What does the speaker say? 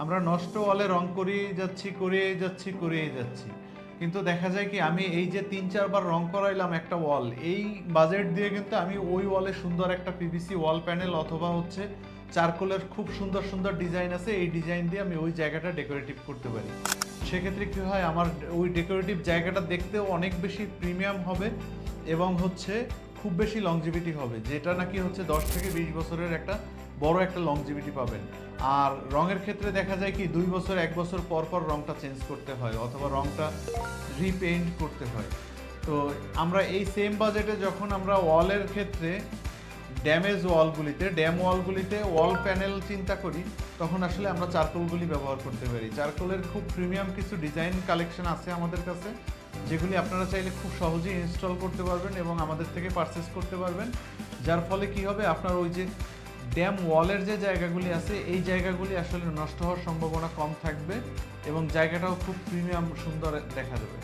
আমরা নষ্ট ওয়ালে রং করিয়ে যাচ্ছি, কিন্তু দেখা যায় কি আমি এই যে 3-4 বার রং করাইলাম একটা ওয়াল, এই বাজেট দিয়ে কিন্তু আমি ওই ওয়ালে সুন্দর একটা পিভিসি ওয়াল প্যানেল অথবা হচ্ছে চারকোলের খুব সুন্দর সুন্দর ডিজাইন আছে, এই ডিজাইন দিয়ে আমি ওই জায়গাটা ডেকোরেটিভ করতে পারি। সেক্ষেত্রে কি হয়, আমার ওই ডেকোরেটিভ জায়গাটা দেখতেও অনেক বেশি প্রিমিয়াম হবে এবং হচ্ছে খুব বেশি লংজিভিটি হবে, যেটা নাকি হচ্ছে 10 থেকে 20 বছরের একটা বড় একটা লংজিভিটি পাবেন। আর রঙের ক্ষেত্রে দেখা যায় কি 2 বছর 1 বছর পর পর রংটা চেঞ্জ করতে হয় অথবা রংটা রিপেইন্ট করতে হয়। তো আমরা এই সেম বাজেটে যখন আমরা ওয়ালের ক্ষেত্রে ড্যাম ওয়ালগুলিতে ওয়াল প্যানেল চিন্তা করি, তখন আসলে আমরা চারকোলগুলি ব্যবহার করতে পারি। চারকোলের খুব প্রিমিয়াম কিছু ডিজাইন কালেকশন আছে আমাদের কাছে, যেগুলি আপনারা চাইলে খুব সহজেই ইনস্টল করতে পারবেন এবং আমাদের থেকে পারচেস করতে পারবেন। যার ফলে কি হবে, আপনার ওই যে ড্যাম ওয়ালের যে জায়গাগুলি আছে, এই জায়গাগুলি আসলে নষ্ট হওয়ার সম্ভাবনা কম থাকবে এবং জায়গাটাও খুব প্রিমিয়াম সুন্দর দেখা যাবে।